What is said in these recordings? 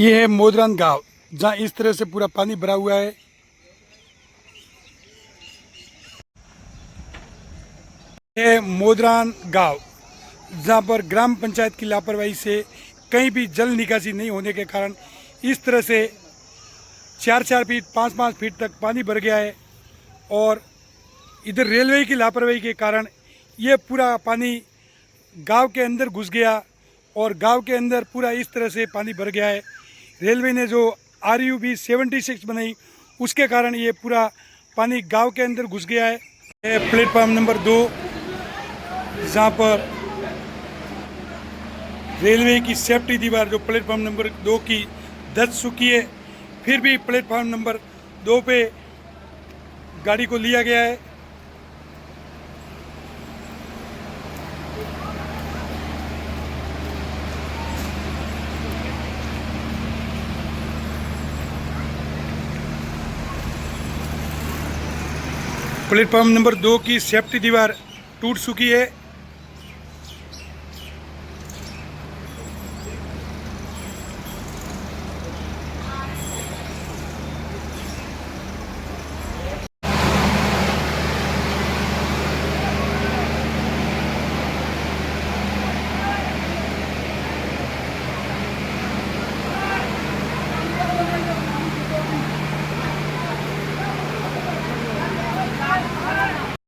ये है मोदरान गांव, जहाँ इस तरह से पूरा पानी भरा हुआ है। ये मोदरान गांव, जहाँ पर ग्राम पंचायत की लापरवाही से कहीं भी जल निकासी नहीं होने के कारण इस तरह से 4-4 फीट 5-5 फीट तक पानी भर गया है। और इधर रेलवे की लापरवाही के कारण ये पूरा पानी गांव के अंदर घुस गया और गांव के अंदर पूरा इस तरह से पानी भर गया है। रेलवे ने जो RUB 76 बनाई, उसके कारण ये पूरा पानी गांव के अंदर घुस गया है। प्लेटफार्म नंबर 2, जहाँ पर रेलवे की सेफ्टी दीवार जो प्लेटफार्म नंबर 2 की धंस चुकी है, फिर भी प्लेटफार्म नंबर 2 पे गाड़ी को लिया गया है। प्लेटफार्म नंबर 2 की सेफ्टी दीवार टूट चुकी है।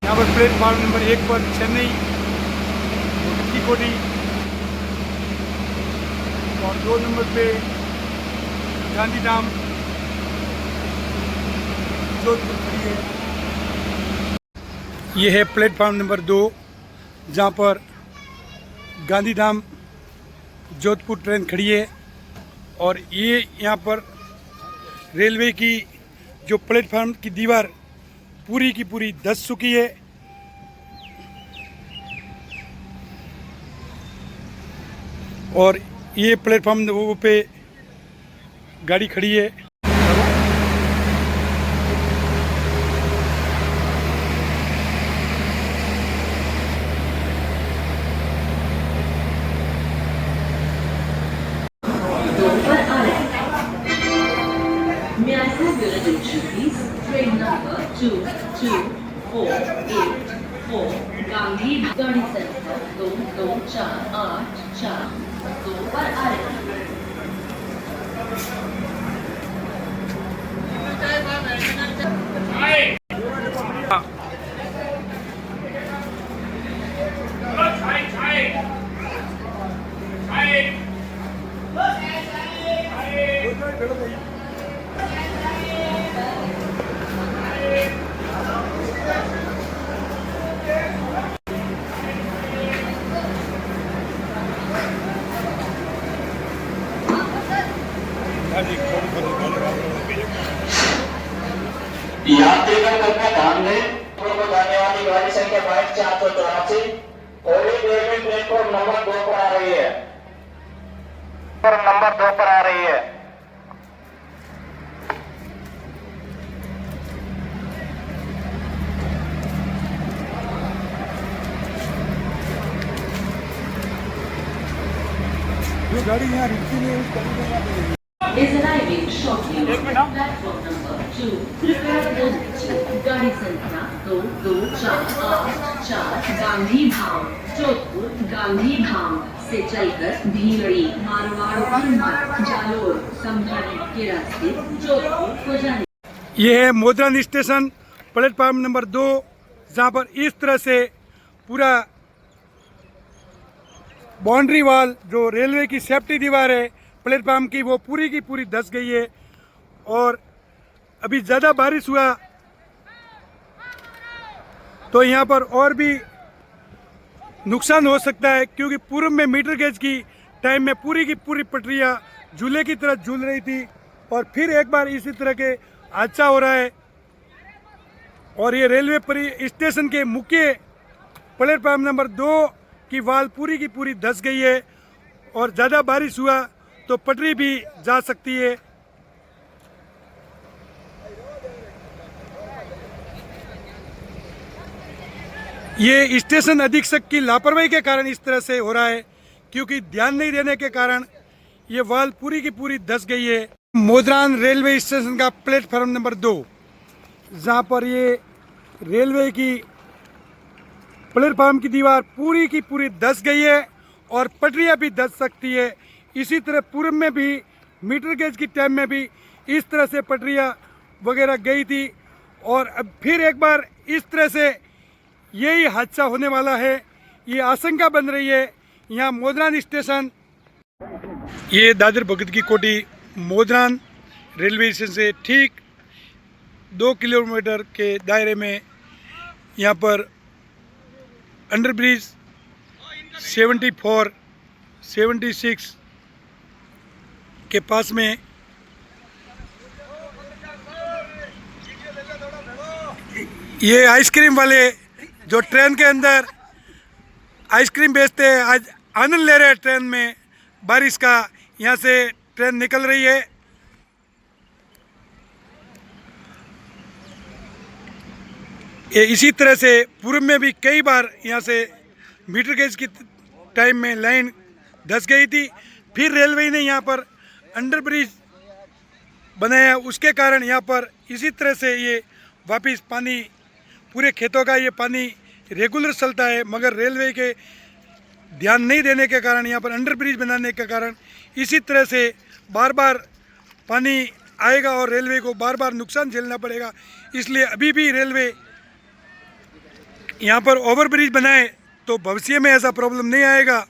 यहाँ पर प्लेटफार्म नंबर 1 पर चेन्नई, कोटी, और 2 नंबर पे गांधीधाम, जोधपुर खड़ी है। ये है प्लेटफार्म नंबर 2, जहाँ पर गांधीधाम जोधपुर ट्रेन खड़ी है। और ये यहाँ पर रेलवे की जो प्लेटफार्म की दीवार पूरी की पूरी धंस चुकी है। और ये प्लेटफार्म वो पे गाड़ी खड़ी है। May I have your attention, please? Train number 22484 Gandhi गाड़ी संख्या 22484 2 पर आ रही यात्रीगण कृपया ध्यान दें, पूर्व जाने वाली गाड़ी संख्या 22-484 थोड़ी देर में प्लेटफॉर्म नंबर 2 पर आ रही है। जो गाड़ी यहाँ रुकती नहीं है, उस गाड़ी को यहाँ पे is arriving shortly on platform number 2. कृपया ध्यान दीजिए, गाड़ी संख्या 22484 गांधी धाम जोधपुर गांधी धाम से चलकर भीलड़ी मारवाड़ हनुमान जालोर संभाजी के रास्ते जोधपुर को जाने। ये है मोदरान स्टेशन, प्लेटफार्म नंबर 2, जहाँ पर इस तरह से पूरा बाउंड्री वॉल जो रेलवे की सेफ्टी दीवार है प्लेटफार्म की, वो पूरी की पूरी धंस गई है। और अभी ज़्यादा बारिश हुआ तो यहाँ पर और भी नुकसान हो सकता है, क्योंकि पूर्व में मीटर गेज की टाइम में पूरी की पूरी पटरियाँ झूले की तरह झूल रही थी, और फिर एक बार इसी तरह के हादसा हो रहा है। और ये रेलवे स्टेशन के मुख्य प्लेटफार्म नंबर 2 की वाल पूरी की पूरी धंस गई है, और ज़्यादा बारिश हुआ तो पटरी भी जा सकती है। ये स्टेशन अधीक्षक की लापरवाही के कारण इस तरह से हो रहा है, क्योंकि ध्यान नहीं देने के कारण ये वॉल पूरी की पूरी धंस गई है। मोदरान रेलवे स्टेशन का प्लेटफार्म नंबर 2, जहाँ पर ये रेलवे की प्लेटफार्म की दीवार पूरी की पूरी धंस गई है और पटरियाँ भी धंस सकती है। इसी तरह पूर्व में भी मीटर गेज की टाइम में भी इस तरह से पटरियाँ वगैरह गई थी और अब फिर एक बार इस तरह से यही हादसा होने वाला है। ये आशंका बन रही है। यहाँ मोदरान स्टेशन, ये दादर भगत की कोठी मोदरान रेलवे स्टेशन से ठीक 2 किलोमीटर के दायरे में यहाँ पर अंडरब्रिज 74, 76 के पास में ये आइसक्रीम वाले जो ट्रेन के अंदर आइसक्रीम बेचते हैं, आज आनंद ले रहे हैं ट्रेन में बारिश का। यहाँ से ट्रेन निकल रही है। ये इसी तरह से पूर्व में भी कई बार यहाँ से मीटर गेज की टाइम में लाइन धंस गई थी। फिर रेलवे ने यहाँ पर अंडरब्रिज बनाया, उसके कारण यहाँ पर इसी तरह से ये वापस पानी, पूरे खेतों का ये पानी रेगुलर चलता है, मगर रेलवे के ध्यान नहीं देने के कारण, यहाँ पर अंडरब्रिज बनाने के कारण इसी तरह से बार बार पानी आएगा और रेलवे को बार बार नुकसान झेलना पड़ेगा। इसलिए अभी भी रेलवे यहाँ पर ओवरब्रिज बनाए तो भविष्य में ऐसा प्रॉब्लम नहीं आएगा।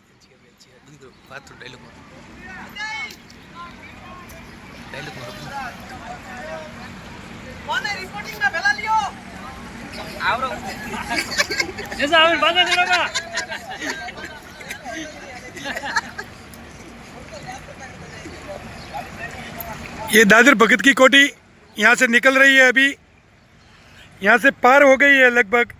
ये दादर भगत की कोठी यहाँ से निकल रही है, अभी यहाँ से पार हो गई है लगभग।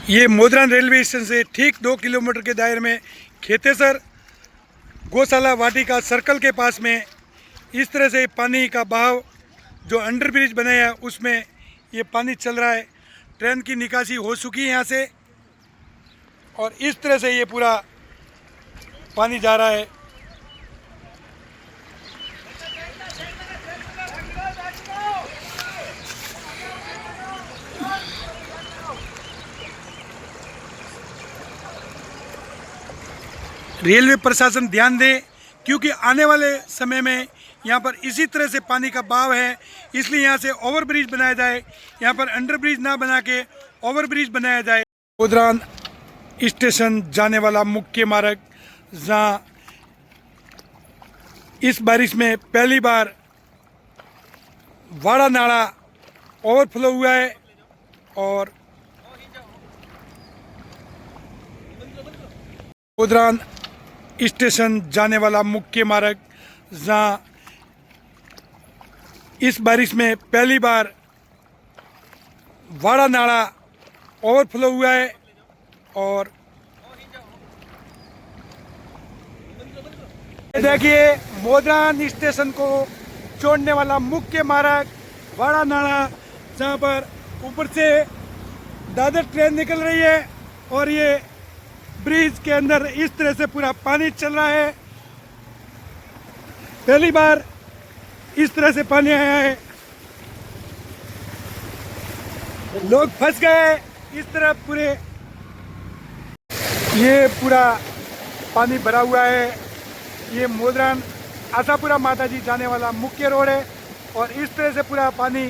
ये मोदरान रेलवे स्टेशन से ठीक 2 किलोमीटर के दायरे में खेतेसर गौशाला वाटिका सर्कल के पास में इस तरह से पानी का बहाव जो अंडरब्रिज बनाया है उसमें ये पानी चल रहा है। ट्रेन की निकासी हो चुकी है यहाँ से और इस तरह से ये पूरा पानी जा रहा है। रेलवे प्रशासन ध्यान दे, क्योंकि आने वाले समय में यहाँ पर इसी तरह से पानी का बहाव है, इसलिए यहाँ से ओवरब्रिज बनाया जाए। यहाँ पर अंडरब्रिज ना बना के ओवरब्रिज बनाया जाए। मोदरान स्टेशन जाने वाला मुख्य मार्ग, जहाँ इस बारिश में पहली बार वाड़ा नाला ओवरफ्लो हुआ है और मोदरान स्टेशन जाने वाला मुख्य मार्ग, जहाँ इस बारिश में पहली बार वाड़ा नाला ओवरफ्लो हुआ है और देखिए मोदरान स्टेशन को जोड़ने वाला मुख्य मार्ग वाड़ा नाला, जहाँ पर ऊपर से दादर ट्रेन निकल रही है और ये ब्रिज के अंदर इस तरह से पूरा पानी चल रहा है। पहली बार इस तरह से पानी आया है, लोग फंस गए इस तरह पूरे, ये पूरा पानी भरा हुआ है। ये मोदरान आशापुरा माताजी जाने वाला मुख्य रोड है और इस तरह से पूरा पानी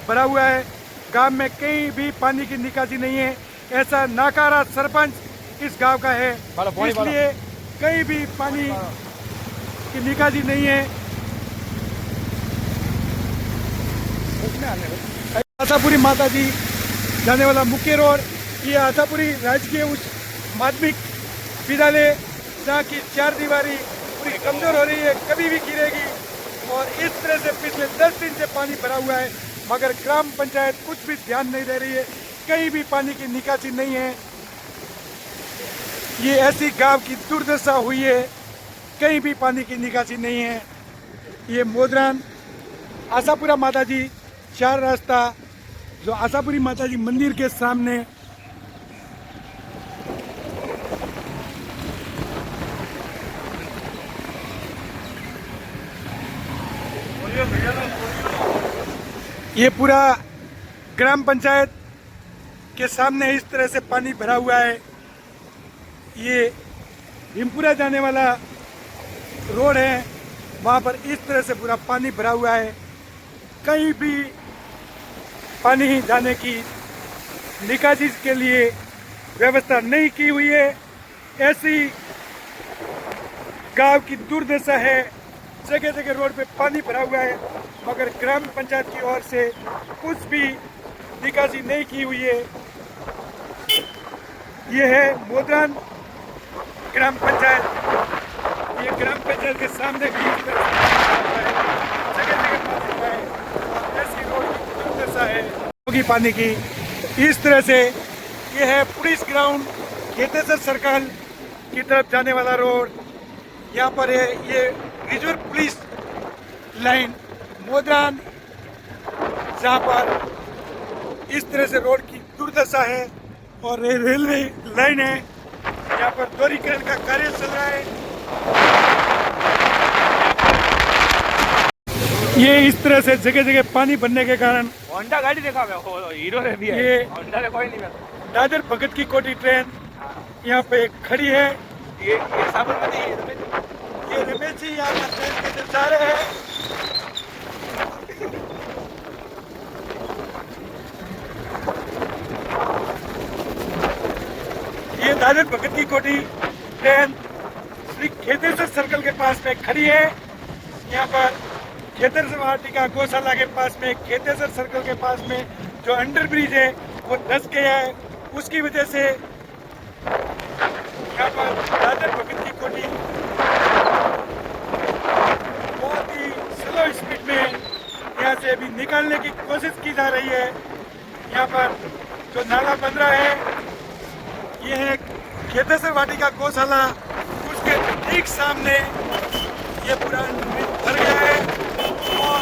भरा हुआ है। गांव में कहीं भी पानी की निकासी नहीं है, ऐसा नाकारा सरपंच इस गांव का है, इसलिए कहीं भी पानी की निकासी नहीं है। आशापुरी माताजी जाने वाला मुख्य रोड, ये आशापुरी राजकीय उच्च माध्यमिक विद्यालय, जहाँ की 4 दीवारी पूरी कमजोर हो रही है, कभी भी गिरेगी। और इस तरह से पिछले 10 दिन से पानी भरा हुआ है, मगर ग्राम पंचायत कुछ भी ध्यान नहीं दे रही है, कहीं भी पानी की निकासी नहीं है। ये ऐसी गांव की दुर्दशा हुई है, कहीं भी पानी की निकासी नहीं है। ये मोदरान आशापुरा माताजी 4 रास्ता जो आशापुरी माता जी मंदिर के सामने ये पूरा ग्राम पंचायत के सामने इस तरह से पानी भरा हुआ है। ये भीमपुरा जाने वाला रोड है, वहाँ पर इस तरह से पूरा पानी भरा हुआ है। कहीं भी पानी जाने की निकासी के लिए व्यवस्था नहीं की हुई है। ऐसी गांव की दुर्दशा है, जगह जगह रोड पे पानी भरा हुआ है, मगर ग्राम पंचायत की ओर से कुछ भी निकासी नहीं की हुई है। ये है मोदरान ग्राम पंचायत। ये ग्राम पंचायत के सामने भी जगह जगह पानी है और ऐसी रोड की दुर्दशा है होगी पानी की। इस तरह से ये है पुलिस ग्राउंड, खेतेसर सर्कल की तरफ जाने वाला रोड। यहाँ पर है ये रिजर्व पुलिस लाइन मोदरान, जहाँ पर इस तरह से रोड की दुर्दशा है। और रेलवे लाइन है, यहाँ पर दोहरीकरण का कार्य चल रहा है। ये इस तरह से जगह जगह पानी बनने के कारण होंडा गाड़ी देखा हीरो ने भी है, ये होंडा ने कोई नहीं। दादर भगत की कोठी ट्रेन यहाँ पे खड़ी है। ये साबरमती ये रमेश जी यहाँ पर ट्रेन के अंदर जा रहे हैं। ये दादर भगत की कोठी ट्रेन श्री खेतेसर सर्कल के पास में खड़ी है। यहाँ पर खेतेसर वाटिका गौशाला के पास में, खेतेसर सर्कल के पास में जो अंडर ब्रिज है वो धंस गया है। उसकी वजह से यहाँ पर दादर भगत की कोठी बहुत ही स्लो स्पीड में यहाँ से अभी निकालने की कोशिश की जा रही है। यहाँ पर जो नाला बन रहा है ये है खेतेसर वाटिका गौशाला, उसके ठीक सामने ये पूरा भर गया है। और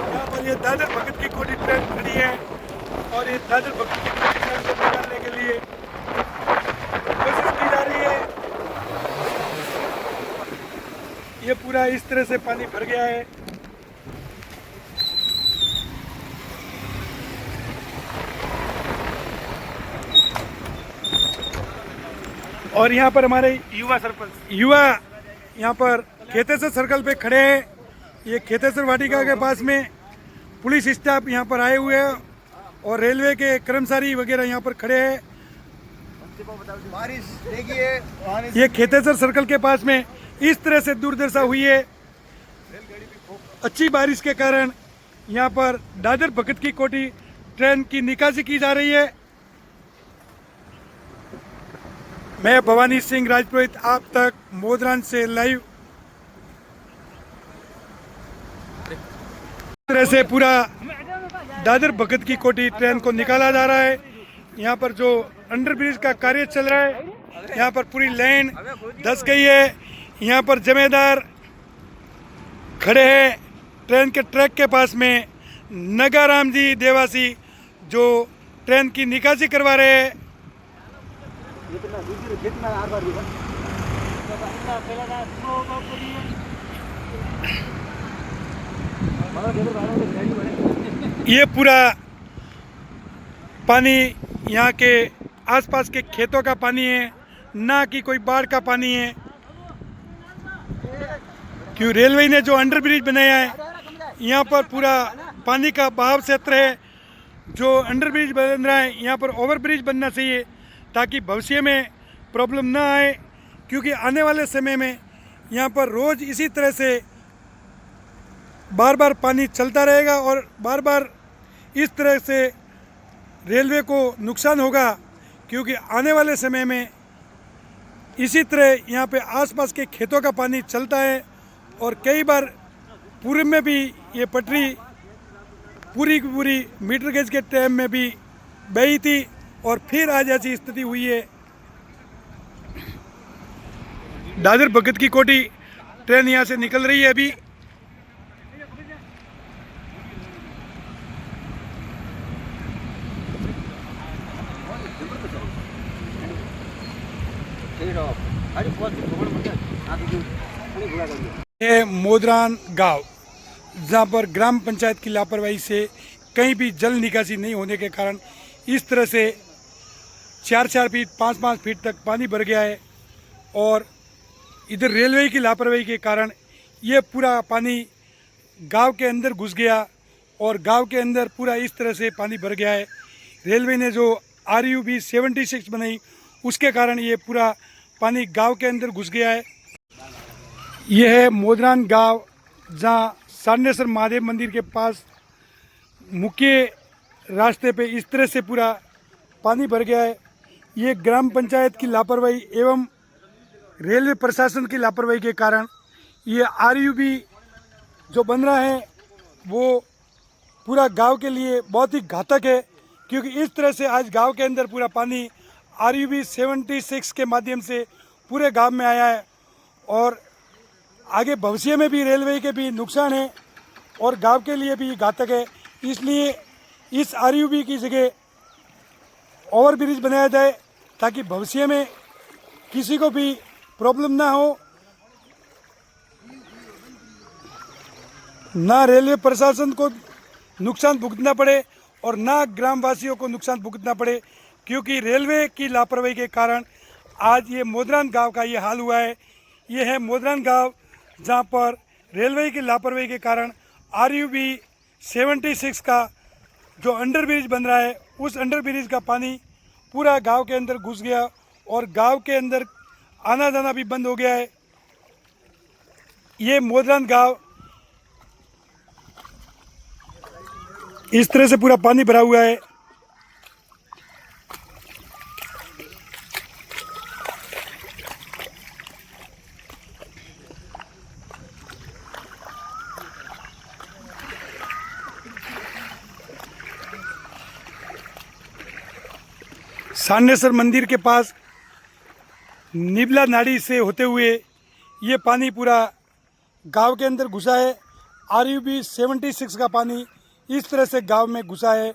यहाँ पर ये दादर भगत की कोठी ट्रेन खड़ी है और ये दादर भगत की कोठी ट्रेन को निकालने के लिए कोशिश की जा रही है। ये पूरा इस तरह से पानी भर गया है। और यहाँ पर हमारे युवा सरपंच यहाँ पर खेतेसर सर्कल पे खड़े हैं। ये खेतेसर वाटिका के पास में पुलिस स्टाफ यहाँ पर आए हुए हैं और रेलवे के कर्मचारी वगैरह यहाँ पर खड़े हैं। बारिश देखिए, ये खेतेसर सर्कल के पास में इस तरह से दुर्दशा हुई है। अच्छी बारिश के कारण यहाँ पर दादर भगत की कोठी ट्रेन की निकासी की जा रही है। मैं भवानी सिंह राजपुरोहित आप तक मोदरान से लाइव तरह से पूरा दादर भगत की कोठी ट्रेन को निकाला जा रहा है। यहाँ पर जो अंडरब्रिज का कार्य चल रहा है, यहाँ पर पूरी लाइन धंस गई है। यहाँ पर जमेदार खड़े हैं ट्रेन के ट्रैक के पास में। नगाराम जी देवासी जो ट्रेन की निकासी करवा रहे हैं। ये पूरा पानी यहाँ के आसपास के खेतों का पानी है, ना कि कोई बाढ़ का पानी है। क्यों रेलवे ने जो अंडरब्रिज बनाया है, यहाँ पर पूरा पानी का बहाव क्षेत्र है। जो अंडरब्रिज बन रहा है, यहाँ पर ओवरब्रिज बनना चाहिए ताकि भविष्य में प्रॉब्लम ना आए। क्योंकि आने वाले समय में यहाँ पर रोज़ इसी तरह से बार बार पानी चलता रहेगा और बार बार इस तरह से रेलवे को नुकसान होगा। क्योंकि आने वाले समय में इसी तरह यहाँ पे आसपास के खेतों का पानी चलता है और कई बार पूर्व में भी ये पटरी पूरी की पूरी मीटर गेज के टाइम में भी बही थी और फिर आज ऐसी स्थिति हुई है। दादर भगत की कोठी ट्रेन यहाँ से निकल रही है अभी। ये मोदरान गांव, जहां पर ग्राम पंचायत की लापरवाही से कहीं भी जल निकासी नहीं होने के कारण इस तरह से 4-4 फीट 5-5 फीट तक पानी भर गया है। और इधर रेलवे की लापरवाही के कारण ये पूरा पानी गांव के अंदर घुस गया और गांव के अंदर पूरा इस तरह से पानी भर गया है। रेलवे ने जो RUB 76 बनाई उसके कारण ये पूरा पानी गांव के अंदर घुस गया है। यह है मोदरान गांव, जहां सारनेश्वर महादेव मंदिर के पास मुख्य रास्ते पे इस तरह से पूरा पानी भर गया है। ये ग्राम पंचायत की लापरवाही एवं रेलवे प्रशासन की लापरवाही के कारण ये RUB जो बन रहा है वो पूरा गांव के लिए बहुत ही घातक है, क्योंकि इस तरह से आज गांव के अंदर पूरा पानी RUB 76 के माध्यम से पूरे गांव में आया है। और आगे भविष्य में भी रेलवे के भी नुकसान है और गांव के लिए भी घातक है। इसलिए इस RUB की जगह ओवर ब्रिज बनाया जाए ताकि भविष्य में किसी को भी प्रॉब्लम ना हो, ना रेलवे प्रशासन को नुकसान भुगतना पड़े और ना ग्रामवासियों को नुकसान भुगतना पड़े, क्योंकि रेलवे की लापरवाही के कारण आज ये मोदरान गांव का ये हाल हुआ है। ये है मोदरान गांव, जहां पर रेलवे की लापरवाही के कारण RUB 76 का जो अंडर ब्रिज बन रहा है उस अंडर ब्रिज का पानी पूरा गांव के अंदर घुस गया और गांव के अंदर आना जाना भी बंद हो गया है। ये मोदरान गांव इस तरह से पूरा पानी भरा हुआ है। सारनेश्वर मंदिर के पास निबला नाड़ी से होते हुए ये पानी पूरा गांव के अंदर घुसा है। RUB 76 का पानी इस तरह से गांव में घुसा है।